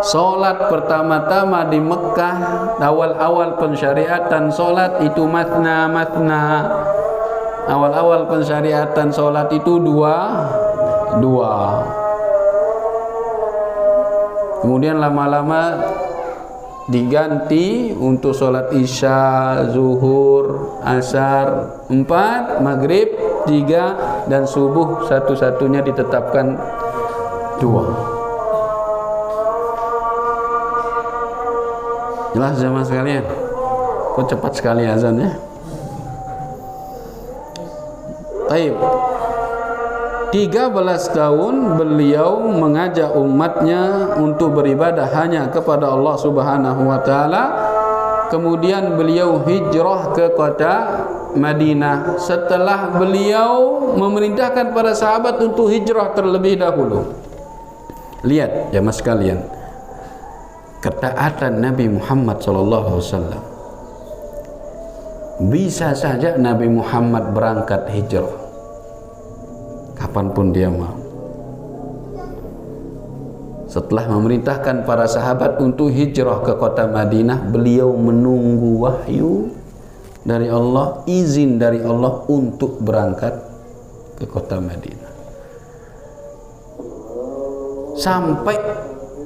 Solat pertama-tama di Mekah, awal-awal pensyariatan solat itu matna. Awal-awal pensyariatan solat itu dua. Kemudian lama-lama diganti untuk solat isya, zuhur, asar 4, maghrib 3, dan subuh satu-satunya ditetapkan 2. Jelas jemaah sekalian? Kok cepat sekali azannya? Baik. 13 tahun beliau mengajak umatnya untuk beribadah hanya kepada Allah Subhanahu wa taala. Kemudian beliau hijrah ke kota Madinah setelah beliau memerintahkan para sahabat untuk hijrah terlebih dahulu. Lihat jemaah sekalian, ketaatan Nabi Muhammad SAW. Bisa saja Nabi Muhammad berangkat hijrah kapanpun dia mau. Setelah memerintahkan para sahabat untuk hijrah ke kota Madinah, beliau menunggu wahyu dari Allah, izin dari Allah untuk berangkat ke kota Madinah. Sampai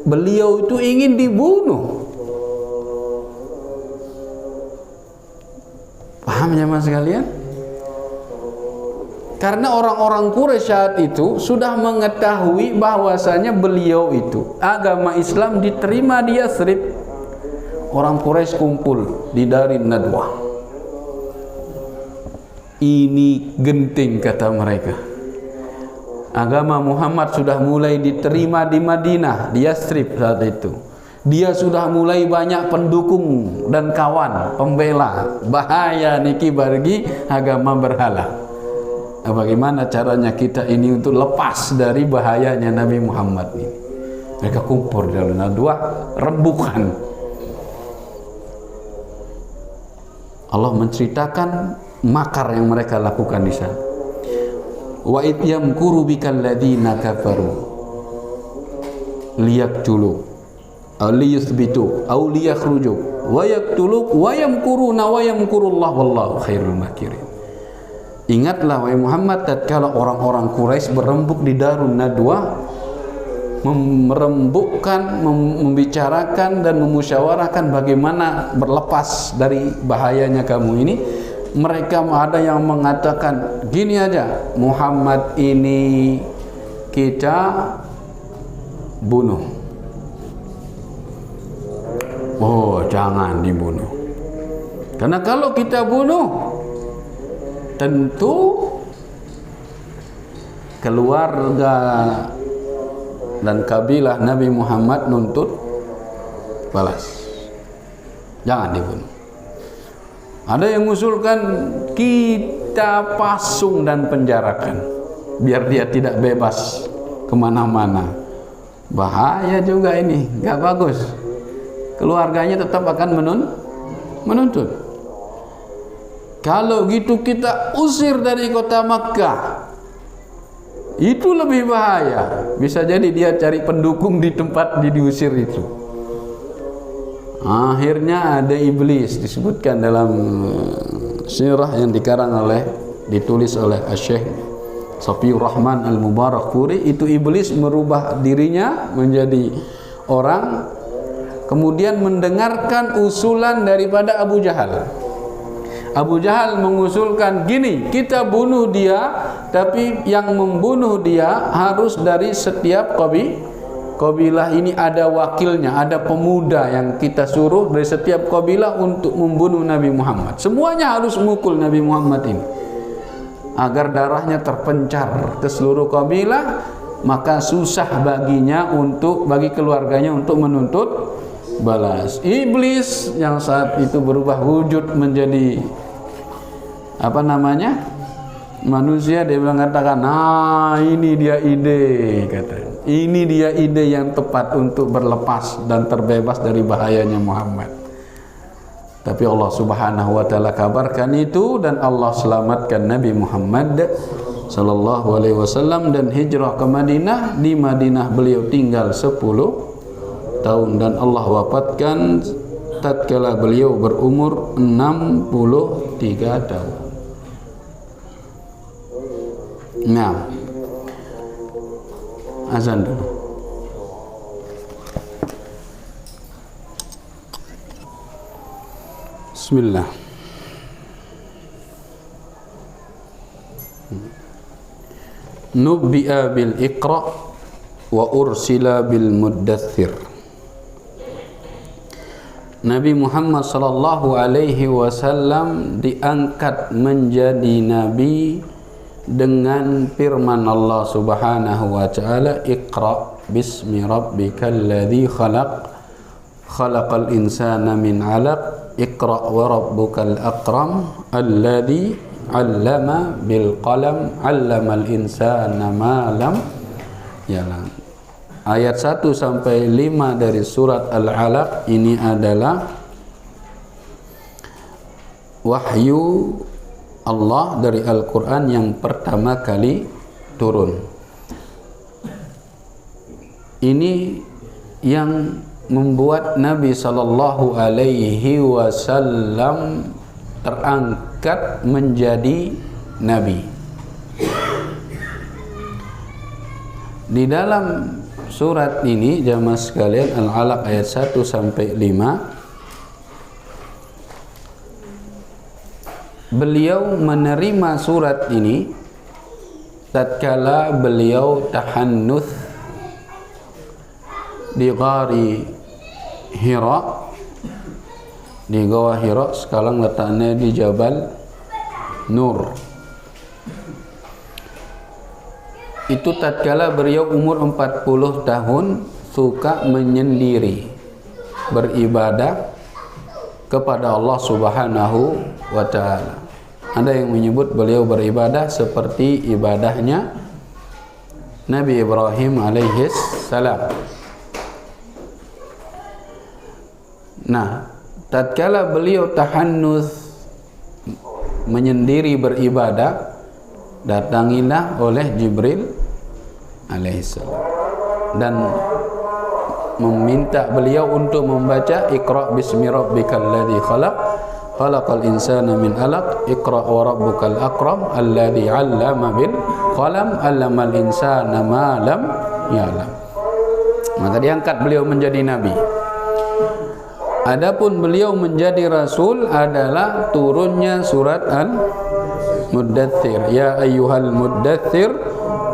beliau itu ingin dibunuh. Paham ya mas sekalian? Karena orang-orang Quraisy saat itu sudah mengetahui bahwasanya beliau itu agama Islam diterima di Yathrib. Orang Quraisy kumpul di Darin Nadwah. Ini genting kata mereka. Agama Muhammad sudah mulai diterima di Madinah, di Yathrib saat itu. Dia sudah mulai banyak pendukung dan kawan, pembela. Bahaya niki bagi agama berhala. Bagaimana caranya kita ini untuk lepas dari bahayanya Nabi Muhammad ini? Mereka kumpul di dalam dua rembukan. Allah menceritakan makar yang mereka lakukan di sana. Wa id yamkuru bikal ladzina kafaru liyaqtulu aw liyuthbitu aw liyakhruju wa yaqtulu wa yamkuruna wa yamkurullahu wallahu khairul makirin. Ingatlah wahai Muhammad, tatkala orang-orang Quraisy berembuk di Darun Nadwah, merembukkan, membicarakan dan memusyawarahkan bagaimana berlepas dari bahayanya kamu ini. Mereka ada yang mengatakan gini aja, Muhammad ini kita bunuh. Oh, jangan dibunuh. Karena kalau kita bunuh, tentu keluarga dan kabilah Nabi Muhammad nuntut balas. Jangan dibunuh. Ada yang mengusulkan kita pasung dan penjarakan biar dia tidak bebas kemana-mana. Bahaya juga ini, gak bagus. Keluarganya tetap akan menuntut. Kalau gitu kita usir dari kota Makkah. Itu lebih bahaya. Bisa jadi dia cari pendukung di tempat diusir itu. Akhirnya ada iblis, disebutkan dalam sirah yang ditulis oleh Syekh Safiur Rahman Al-Mubarakfuri. Itu iblis merubah dirinya menjadi orang kemudian mendengarkan usulan daripada Abu Jahal. Abu Jahal mengusulkan gini, kita bunuh dia, tapi yang membunuh dia harus dari setiap kabilah ini ada wakilnya, ada pemuda yang kita suruh dari setiap kabilah untuk membunuh Nabi Muhammad. Semuanya harus memukul Nabi Muhammad ini agar darahnya terpencar ke seluruh kabilah, maka susah bagi keluarganya untuk menuntut balas. Iblis yang saat itu berubah wujud menjadi manusia, dia mengatakan, nah ini dia ide, katanya. Ini dia ide yang tepat untuk berlepas dan terbebas dari bahayanya Muhammad. Tapi Allah Subhanahu wa taala kabarkan itu, dan Allah selamatkan Nabi Muhammad sallallahu alaihi wasallam dan hijrah ke Madinah. Di Madinah beliau tinggal 10 tahun dan Allah wafatkan tatkala beliau berumur 63 tahun. Nah, azan dulu. Bismillah. Nubbi'a bil Iqra wa ursila bil Muddaththir. Nabi Muhammad sallallahu alaihi wasallam diangkat menjadi nabi dengan firman Allah Subhanahu wa taala, Iqra bismi rabbikal ladzi khalaq khalaqal insana min 'alaq Iqra wa rabbukal akram alladzi 'allama bil qalam 'allamal insana ma lam ya'lam. Ayat 1 sampai 5 dari surat Al-Alaq ini adalah wahyu Allah dari Al-Quran yang pertama kali turun. Ini yang membuat Nabi sallallahu alaihi wasallam terangkat menjadi nabi. Di dalam surat ini jamaah sekalian, Al-Alaq ayat 1 sampai 5, beliau menerima surat ini tatkala beliau tahannuth di Ghari Hira, di Gua Hira, sekarang letaknya di Jabal Nur. Itu tatkala beliau umur 40 tahun, suka menyendiri beribadah kepada Allah Subhanahu wa taala. Ada yang menyebut beliau beribadah seperti ibadahnya Nabi Ibrahim alaihis salam. Nah, tatkala beliau tahannuth menyendiri beribadah, datangilah oleh Jibril alaihissalam dan meminta beliau untuk membaca Iqra bismi rabbikal ladzi khalaq khalaqal insana min 'alaq Iqra wa rabbukal akram alladzi 'allama bil qalam 'allamal insana ma lam ya'lam. Maka diangkat beliau menjadi nabi. Adapun beliau menjadi rasul adalah turunnya surat Al-Muddaththir. Ya ayyuhal muddaththir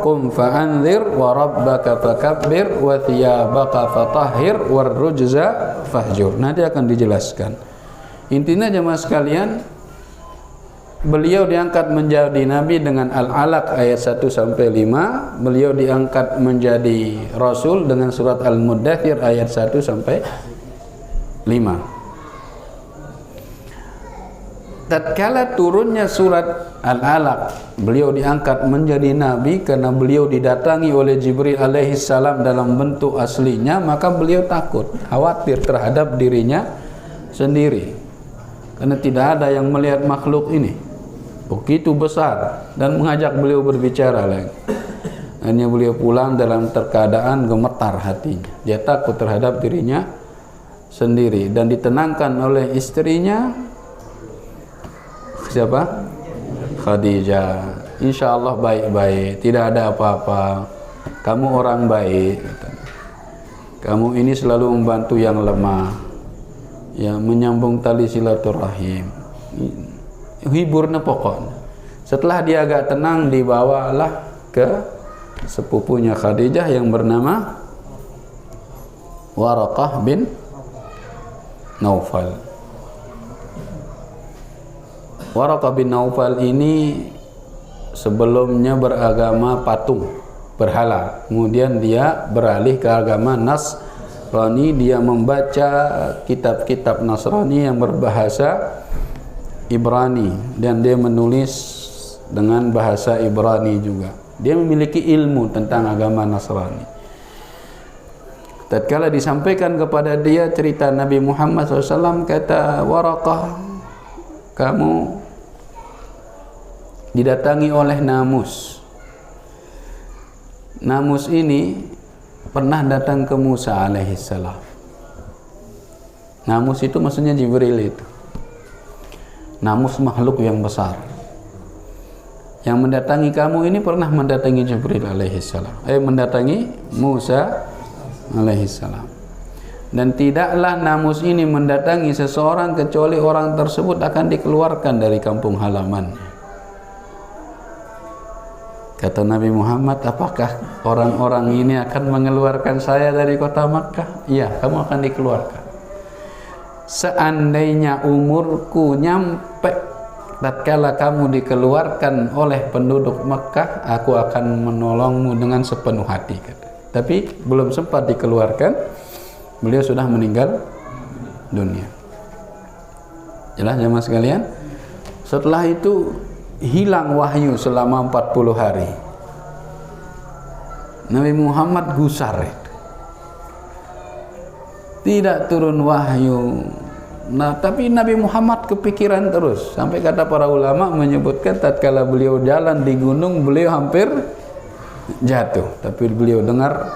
qum fa'anzir wa rabbaka fakabbir wa thiyabaka fatahhir war rujza fahjur. Nanti akan dijelaskan. Intinya jemaah sekalian, beliau diangkat menjadi nabi dengan Al-Alaq ayat 1 sampai 5. Beliau diangkat menjadi rasul dengan surat Al-Muddaththir ayat 1 sampai 5. Tatkala turunnya surat Al-Alaq, beliau diangkat menjadi nabi karena beliau didatangi oleh Jibril alaihissalam dalam bentuk aslinya, maka beliau takut, khawatir terhadap dirinya sendiri karena tidak ada yang melihat makhluk ini begitu besar dan mengajak beliau berbicara lagi. Hanya beliau pulang dalam keadaan gemetar hatinya, dia takut terhadap dirinya sendiri dan ditenangkan oleh istrinya. Siapa? Khadijah. Insya Allah baik-baik, tidak ada apa-apa, kamu orang baik. Kamu ini selalu membantu yang lemah, ya, menyambung tali silaturahim. Hiburna pokoknya. Setelah dia agak tenang, dibawalah ke sepupunya Khadijah yang bernama Waraqah bin Naufal. Waraqah bin Naufal ini sebelumnya beragama patung, berhala. Kemudian dia beralih ke agama Nasrani. Dia membaca kitab-kitab Nasrani yang berbahasa Ibrani dan dia menulis dengan bahasa Ibrani juga. Dia memiliki ilmu tentang agama Nasrani. Tatkala disampaikan kepada dia cerita Nabi Muhammad SAW, kata Waraqah, kamu didatangi oleh Namus. Namus ini pernah datang ke Musa alaihissalam. Namus itu maksudnya Jibril itu. Namus makhluk yang besar. Yang mendatangi kamu ini pernah mendatangi Jibril alaihissalam. Mendatangi Musa alaihissalam. Dan tidaklah Namus ini mendatangi seseorang kecuali orang tersebut akan dikeluarkan dari kampung halamannya. Kata Nabi Muhammad, apakah orang-orang ini akan mengeluarkan saya dari kota Makkah? Iya, kamu akan dikeluarkan. Seandainya umurku nyampe tatkala kamu dikeluarkan oleh penduduk Makkah, aku akan menolongmu dengan sepenuh hati. Tapi belum sempat dikeluarkan, beliau sudah meninggal dunia. Jelas jemaah sekalian? Setelah itu hilang wahyu selama 40 hari. Nabi Muhammad gusar. Tidak turun wahyu. Nah, tapi Nabi Muhammad kepikiran terus. Sampai kata para ulama menyebutkan tatkala beliau jalan di gunung, beliau hampir jatuh. Tapi beliau dengar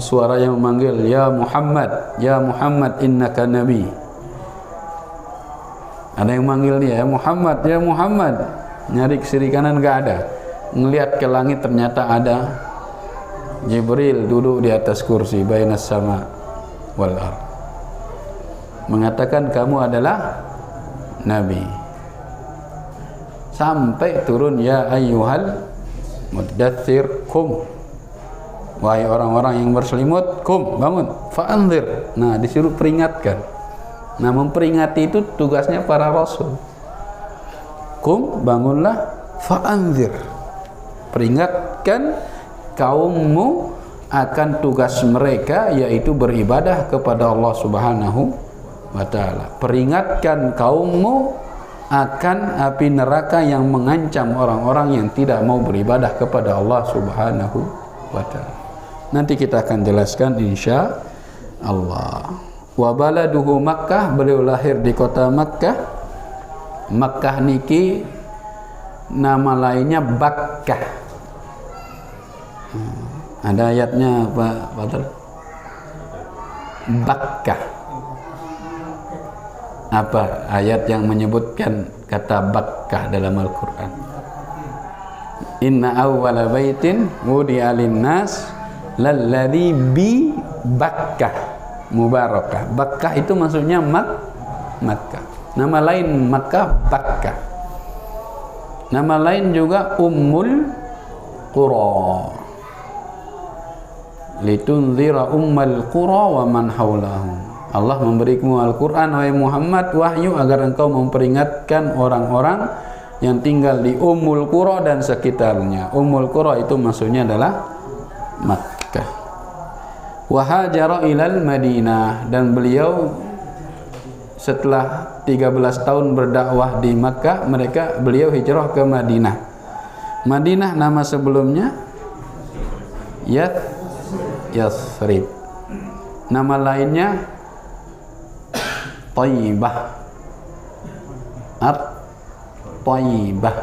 suara yang memanggil, ya Muhammad innaka nabi. Ada yang manggil dia, ya Muhammad. Nyari ke kiri kanan gak ada. Ngelihat ke langit ternyata ada Jibril duduk di atas kursi bainas sama wal ard. Mengatakan kamu adalah nabi. Sampai turun ya ayyuhal muddatsir kum. Wahai orang-orang yang berselimut, kum, bangun, fa'anzir. Nah, disuruh peringatkan. Nah, memperingati itu tugasnya para rasul. Kum, bangunlah, fa'anzir. Peringatkan kaummu akan tugas mereka, yaitu beribadah kepada Allah Subhanahu wa ta'ala. Peringatkan kaummu akan api neraka yang mengancam orang-orang yang tidak mau beribadah kepada Allah Subhanahu wa ta'ala. Nanti kita akan jelaskan insya Allah. Wa baladuhu Makkah, beliau lahir di kota Makkah. Makkah niki nama lainnya Bakkah. Ada ayatnya Pak Badr? Bakkah. Apa ayat yang menyebutkan kata Bakkah dalam Al-Quran? Inna awwala baitin wudi'a lin-nas lalladzi bi Bakkah mubarakah. Bakkah itu maksudnya Makkah. Nama lain Makkah, Bakkah. Nama lain juga Ummul Qura. Litunzira Ummul Qura wa man hawlahu. Allah memberimu Al-Quran, wahai Muhammad, wahyu agar engkau memperingatkan orang-orang yang tinggal di Ummul Qura dan sekitarnya. Ummul Qura itu maksudnya adalah Makkah. Wa hajara ilal Madinah, dan beliau setelah 13 tahun berdakwah di Makkah, beliau hijrah ke Madinah. Madinah nama sebelumnya Yathrib. Nama lainnya Thayyibah. Thayyibah.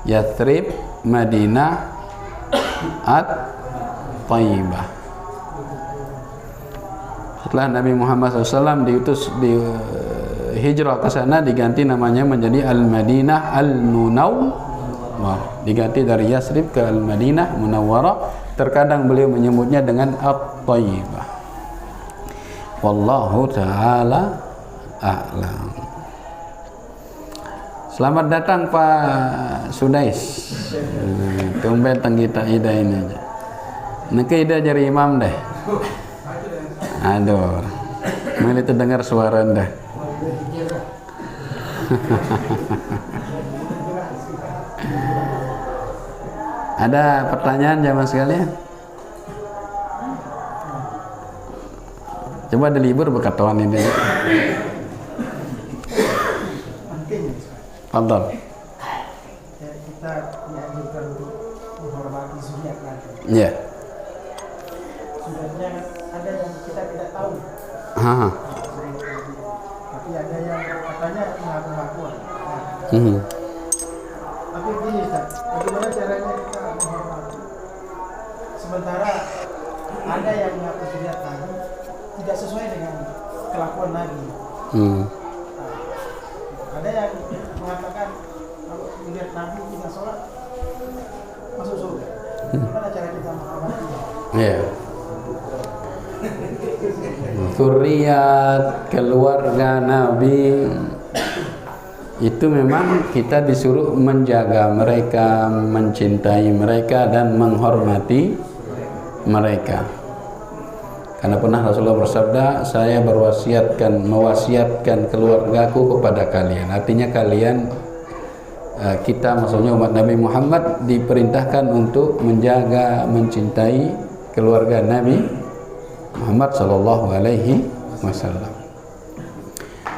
Yathrib, Madinah, Thayyibah. Setelah Nabi Muhammad SAW diutus di hijrah ke sana, diganti namanya menjadi Al-Madinah Al-Munawwarah. Diganti dari Yathrib ke Al-Madinah Munawwarah. terkadang beliau menyebutnya dengan at-thayyibah. Wallahu ta'ala a'lam. Selamat datang Pak Sudais. Tumben teng kita ida ini aja. Neke ida jadi imam deh. Aduh, mana itu dengar suara anda? Ada pertanyaan jamaah sekalian? Coba ada libur berkatuan ini. Fadhal. Kita dianjurkan untuk menghormati zuriat lagi. Iya. Zuriatnya ada yang kita tidak tahu. Tapi ada yang katanya mengaku-ngakuan. Tapi begini Ustaz, bagaimana caranya kita menghormati? Sementara ada yang mengaku zuriat Nabi tidak sesuai dengan kelakuan Nabi. Ada yang mengatakan kalau melihat Nabi tidak sholat masuk surga. Bagaimana cara kita menghormati? Iya. Zuriat keluarga Nabi itu memang kita disuruh menjaga mereka, mencintai mereka dan menghormati mereka. Karena pernah Rasulullah bersabda, saya mewasiatkan keluargaku kepada kalian. Artinya kalian, kita maksudnya umat Nabi Muhammad diperintahkan untuk menjaga, mencintai keluarga Nabi Muhammad sallallahu alaihi wasallam.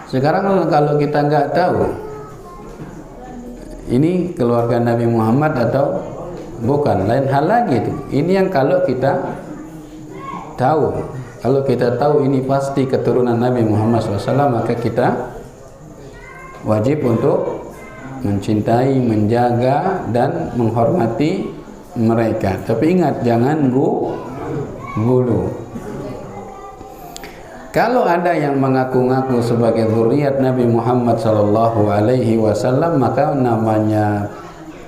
Sekarang kalau kita nggak tahu ini keluarga Nabi Muhammad atau bukan, lain hal lagi itu. Ini yang kalau kita tahu, ini pasti keturunan Nabi Muhammad SAW, maka kita wajib untuk mencintai, menjaga dan menghormati mereka. Tapi ingat, jangan gulu. Kalau ada yang mengaku-ngaku sebagai zuriat Nabi Muhammad sallallahu alaihi wasallam, maka namanya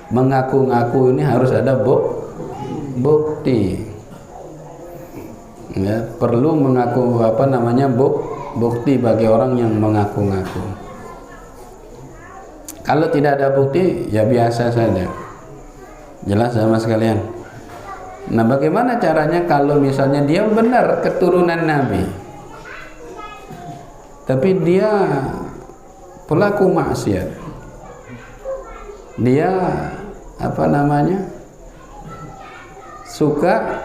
mengaku-ngaku ini harus ada bukti. Ya, perlu mengaku bukti bagi orang yang mengaku-ngaku. Kalau tidak ada bukti, ya biasa saja. Jelas sama sekalian. Nah, bagaimana caranya kalau misalnya dia benar keturunan Nabi, tapi dia pelaku maksiat, dia suka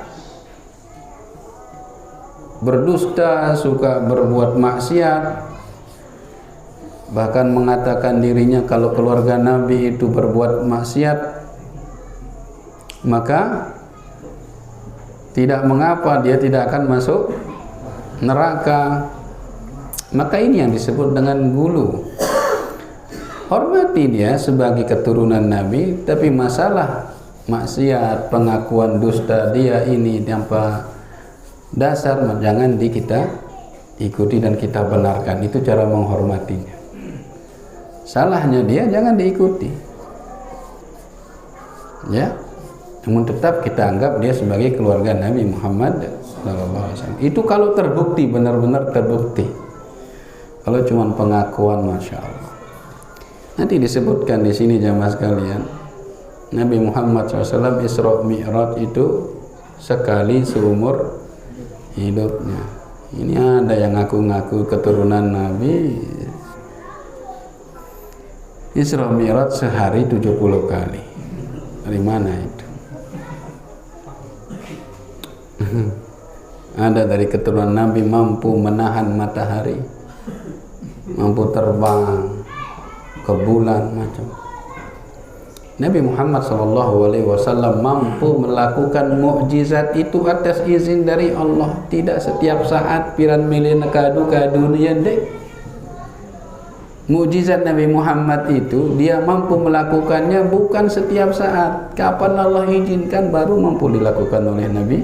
berdusta, suka berbuat maksiat, bahkan mengatakan dirinya kalau keluarga Nabi itu berbuat maksiat, maka tidak mengapa dia tidak akan masuk neraka. Maka ini yang disebut dengan gulu. Hormati dia sebagai keturunan Nabi, tapi masalah maksiat, pengakuan dusta dia ini tanpa dasar, jangan kita ikuti dan kita benarkan. Itu cara menghormatinya. Salahnya dia jangan diikuti. Ya, namun tetap kita anggap dia sebagai keluarga Nabi Muhammad SAW. Itu kalau terbukti, benar-benar terbukti. Kalau cuma pengakuan, masya Allah. Nanti disebutkan di sini jamaah sekalian, Nabi Muhammad SAW Isra Mi'raj itu sekali seumur hidupnya. Ini ada yang ngaku-ngaku keturunan Nabi, Isra Mi'raj sehari 70 kali. Dari mana itu? Ada dari keturunan Nabi mampu menahan matahari, mampu terbang ke bulan macam. Nabi Muhammad SAW mampu melakukan mukjizat itu atas izin dari Allah. Tidak setiap saat piran milih kadu dunia dek. Mukjizat Nabi Muhammad itu dia mampu melakukannya bukan setiap saat. Kapan Allah izinkan baru mampu dilakukan oleh Nabi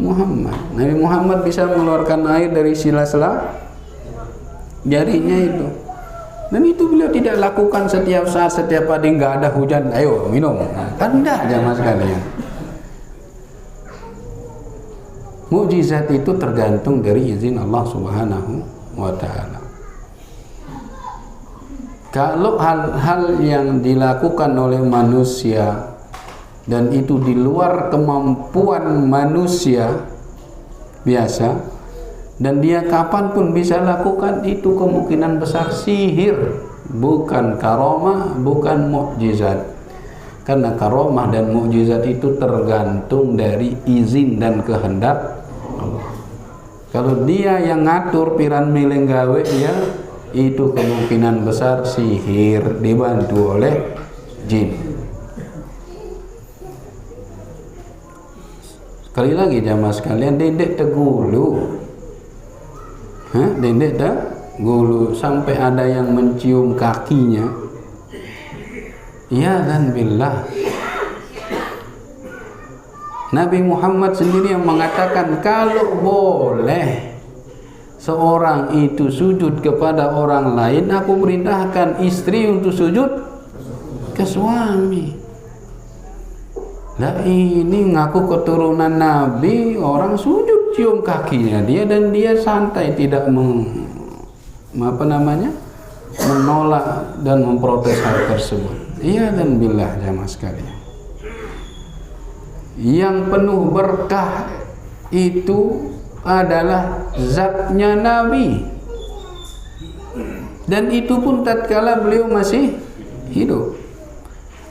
Muhammad. Nabi Muhammad bisa mengeluarkan air dari sela-sela jarinya itu. Dan itu beliau tidak lakukan setiap saat, setiap hari nggak ada hujan, ayo minum. Nah, kan enggak jamaah sekalian. Mukjizat itu tergantung dari izin Allah Subhanahu wa ta'ala. Kalau hal-hal yang dilakukan oleh manusia dan itu di luar kemampuan manusia biasa, dan dia kapanpun bisa lakukan, itu kemungkinan besar sihir, bukan karamah, bukan mukjizat. Karena karamah dan mukjizat itu tergantung dari izin dan kehendak Allah. Kalau dia yang ngatur piran milih gawe ya, itu kemungkinan besar sihir dibantu oleh jin. Sekali lagi jamaah sekalian, dedek tegulu, dedek tegulu sampai ada yang mencium kakinya. Ya dan billah, Nabi Muhammad sendiri yang mengatakan kalau boleh seorang itu sujud kepada orang lain, aku perintahkan istri untuk sujud ke suami. Nah ini ngaku keturunan Nabi, orang sujud cium kakinya dia, dan dia santai tidak menolak dan memprotes hal tersebut. Iya dan billah jamaah sekalian, yang penuh berkah itu adalah zatnya Nabi, dan itu pun tatkala beliau masih hidup.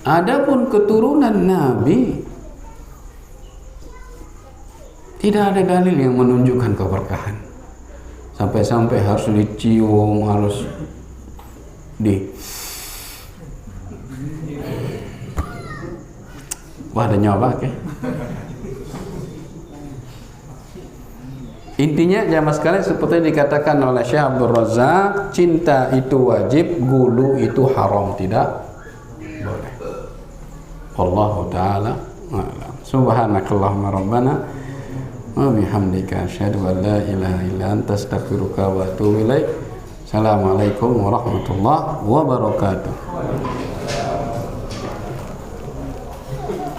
Adapun keturunan Nabi, tidak ada dalil yang menunjukkan keberkahan sampai-sampai harus dicium, harus wah ada nyoba ke? Intinya jamaah sekalian seperti dikatakan oleh Syekh Abdul Razak, cinta itu wajib, gulu itu haram, tidak boleh. Wallahu ta'ala a'lam. Subhanakallahumma rabbana wa bihamdika asyhadu an la ilaha illa anta astaghfiruka wa atubu ilaik. Assalamualaikum warahmatullahi wabarakatuh.